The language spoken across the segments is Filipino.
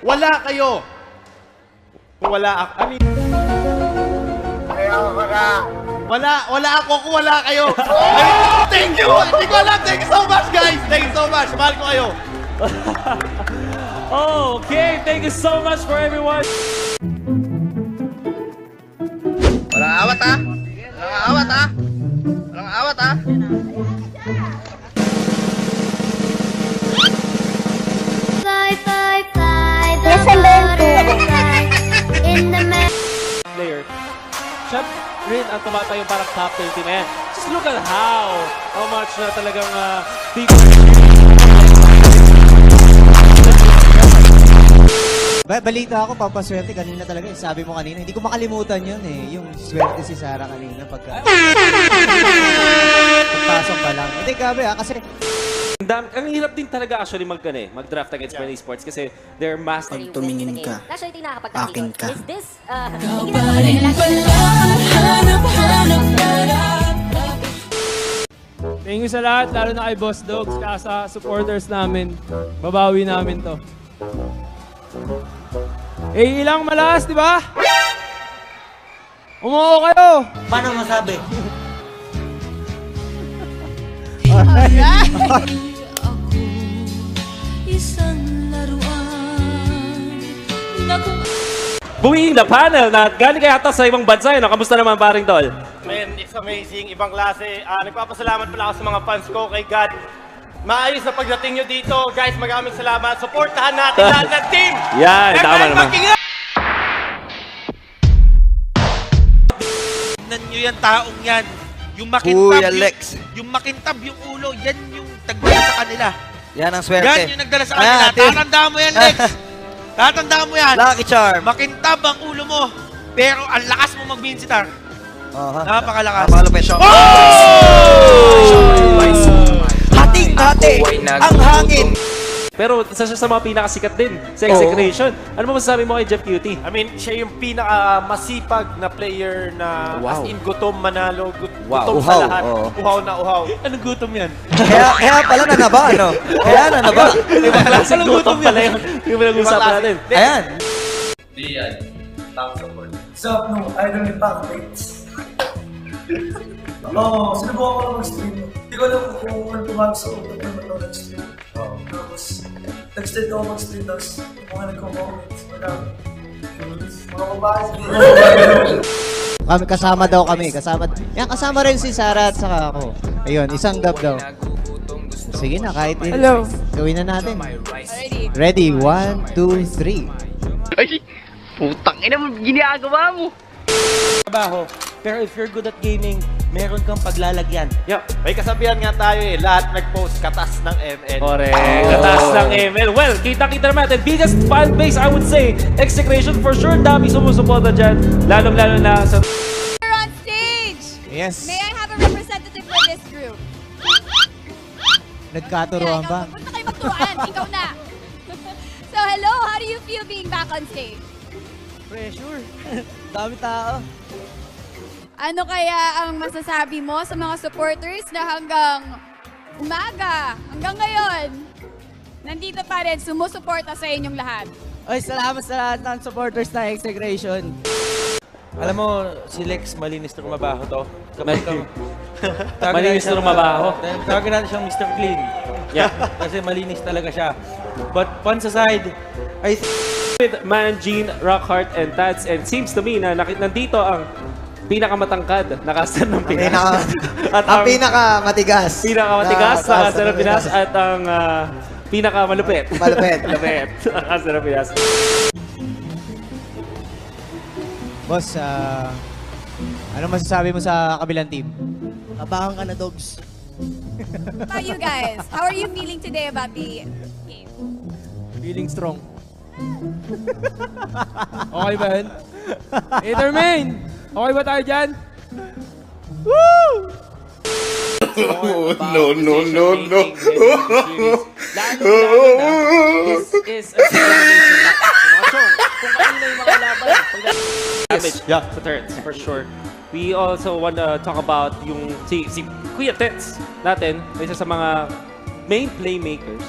Wala kayo. Kung wala ako. I mean, wala ako kung wala kayo. Thank you! Hindi ko alam. Thank you so much, guys. Thank you so much. Mahal ko kayo. Okay, thank you so much for everyone. Walang awat ha? Walang awat ha? Walang awat ha? Fly, fly, fly, the butterfly in the Player. Siya rin ang tumatayo parang top 20 na yan. Just look at how much na talagang Balita ako, papaswerte kanina talaga. Sabi mo kanina, hindi ko makalimutan yun eh. Yung swerte si Sarah kanina pagpasok pa lang. Hindi, grabe kasi ang hirap din talaga actually mag-draft against many sports kasi they're master. Pag tumingin ka, akin ka. Is this, Thank you sa lahat, lalo na kay Boss Dogs, kaya sa supporters namin. Babawi namin to. Eh, ilang malakas, di ba? Umuo kayo! Paano masabi? Buwing na panel na galing kaya ata sa ibang bansa yun. Kamusta naman paring Tol? Man, it's amazing. Ibang klase. Nagpapasalamat pala ako sa mga fans ko kay God. Maayos na pagdating nyo dito. Guys, maraming salamat. Supportahan natin lahat ng team! Yan, tama naman. Tignan nyo yan, taong yan. Yung makintab, Kuya Lex. yung makintab yung ulo, yan yung nagdala sa kanila. Yan ang swerte. Yan yung nagdala sa kanila. Ayan, Tatandaan mo yan, Lex. Tatandaan mo yan. Lucky Charm. Makintab ang ulo mo, pero ang lakas mo mag-visitar. Napakalakas. Napakalupit. Hating-hati ang hangin. Pero isa siya sa mga pinakasikat din sa Execration. Ano mo masasabi mo kay Jeff Cutie? I mean, siya yung pinaka-masipag na player na as in gutom manalo, gutom sa lahat. Uhaw na uhaw. Anong gutom yan? Kaya pala nanaba, ano? Kaya nanaba. Anong gutom pala yun? Yung pinag-usapan natin. Ayan. So, no, idol ni Pac-Mates. Oo, sinubukan ko lang mag-stream. Hindi ko alam kung ano tumawag sa utak na nag-stream. Tapos, nag-stream ako mag-stream, tapos mga nagko-comments. Mga babae. kasama daw kami. Kasama rin si Sarah at saka ako. Ayun, isang dab daw. Sige na, kahit Hello. gawin na natin. Ready? 1, 2, 3. Ay, putang ina mo, ginagawa mo. Trabaho. Pero if you're good at gaming, meron kang paglalagyan. May kasabihan nga tayo eh, lahat nag-post katas ng ML. Correct. Katas ng ML. Well, kita-kita naman natin. Biggest fan base, I would say. Execration for sure. Dami sumusuporta dyan. Lalong-lalo na sa... On stage! Yes. May I have a representative for this group? Nagkaturoan ba? Huwag na kayo magturoan. Ikaw na. So, hello. How do you feel being back on stage? Pressure. Dami tao. Ano kaya ang masasabi mo sa mga supporters na hanggang umaga, hanggang ngayon, nandito pa rin, sumusuporta sa inyong lahat? Ay, salamat sa lahat ng supporters na Execration. Alam mo, si Lex, malinis na mabaho to. Malinis na mabaho. Tawagin natin siyang Mr. Clean. Yeah. Kasi malinis talaga siya. But puns aside, I With Man, Gene, Rockhart, and Tads. And seems to me na nandito ang pinakamatangkad na caster ng Pinas. Ang pinakamatigas. Pinakamatigas na caster ng Pinas at ang pinakamalupit. Malupit. Malupit ang caster ng Pinas. Boss, ano masasabi mo sa kabilang team? Abangan ka na, Dogs. How about you guys? How are you feeling today about the game? Feeling strong. Okay ba yun? Ethermain! Okay ba tayo dyan? Woo! No. This is a kung kanina yung mga laban. Damage sa turrets, for sure. We also want to talk about yung si Kuya Tets natin, isa sa mga main playmakers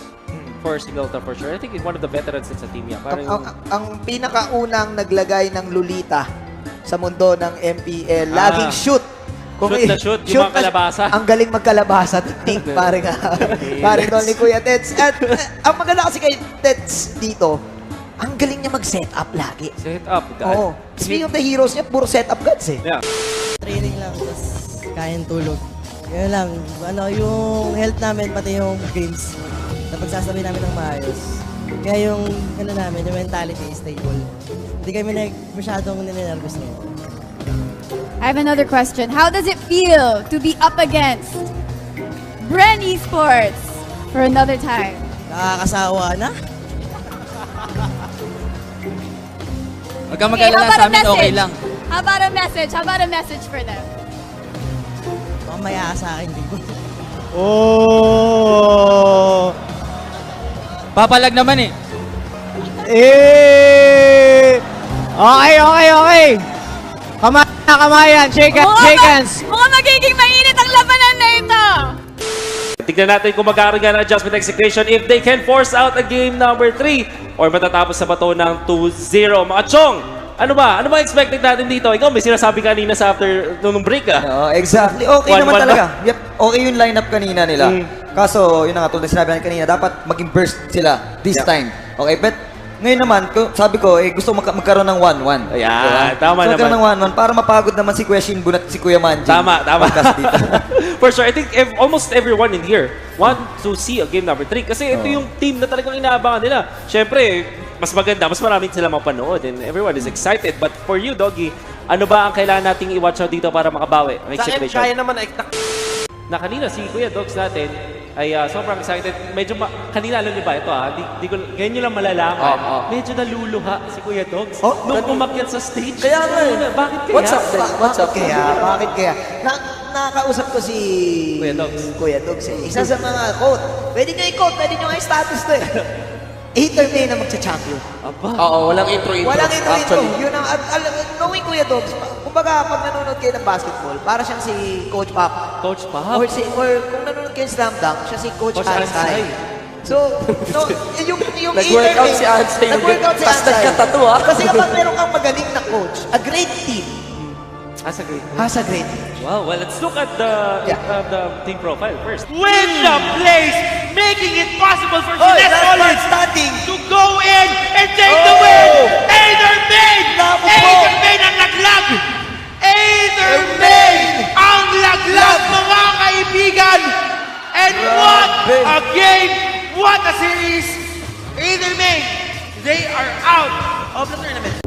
for Singleton for sure. I think one of the veterans din sa team niya. Parang Ang pinakaunang naglagay ng Lolita sa mundo ng MPL, laging shoot. Shoot na shoot, yung mga kalabasa. Ang galing magkalabasa, Ting, pare nga. Pare doon ni Kuya Teds. At ang maganda kasi kay Teds dito, ang galing niya mag-set up lagi. set up, God. Oo. Speaking of the heroes niya, puro set up gods eh. Yeah. Training lang, tapos kain tulog. Yun lang, yung health namin, pati yung games, na pagsasabi namin ng maayos. Kaya yung, namin, yung mentality is stable. Hindi kami masyadong ninenervous ngayon. I have another question. How does it feel to be up against Bren Esports for another time? Nakakasawa na? Huwag kang mag-alala sa amin, okay lang. How about a message? How about a message for them? Mamaya sa akin, Bigo. Oh! Papalag naman eh. Okay. Kamayan. Shake hands. Mukhang magiging mainit ang labanan na ito! Tignan natin kung magkakaroon ng adjustment execution if they can force out a game number 3 or matatapos sa bato ng 2-0. Mga Chong, ano ba expected natin dito? Ikaw may sinasabi kanina sa after nung break Exactly. Okay naman 1-1 talaga. Yep. Okay yung lineup kanina nila. Kaso, yun na nga, tulad na sinabi natin kanina, dapat maging burst sila this time. Okay, but ngayon naman, sabi ko, gusto magkaroon ng 1-1. Ayan, tama naman. Magkaroon ng 1-1 para mapagod naman si Kuya Shinbun at si Kuya Manji. Tama. For sure, I think almost everyone in here want to see a game number 3 kasi ito yung team na talagang inaabangan nila. Siyempre, mas maganda, mas maraming sila mapanood and everyone is excited. But for you, Doggy, ano ba ang kailangan nating i-watch out dito para makabawi ang Sa akin, situation? kaya naman Na kanina si Kuya Dogs natin ay sobrang excited. Medyo kanina alam niyo ba ito di ko ganyan niyo lang malalaman. Medyo naluluha si Kuya Dogs nung umakyat sa stage. Kaya nga Bakit kaya? What's up? Bakit kaya? Nakakausap ko si Kuya Dogs. Isa sa mga quote. Pwede nyo i-quote, pwede nyo i-status to eh. Hater May na magcha-champion. Oo, walang intro. Walang intro. Yun ang, knowing Kuya Dogs, kumbaga pag nanonood kayo ng basketball, para siyang si Coach Pop. Coach Pop? Or kung nanonood kayo ng Slam Dunk, siya si Coach Ansay. So, yung Nag-workout si Ansay. Nag-workout si Basta Ansay. nagkatattoo, ah. Kasi kapag meron kang magaling na coach, a great team As a great. has a great team. Wow, well, let's look at the team profile first. Win the place, making it possible for Jeanette Collins to go in and take the win! Aether Main! Aether Main ang naglag! Aether Main ang laglag, mga kaibigan! And what a game! What a series! Aether Main, they are out of the tournament.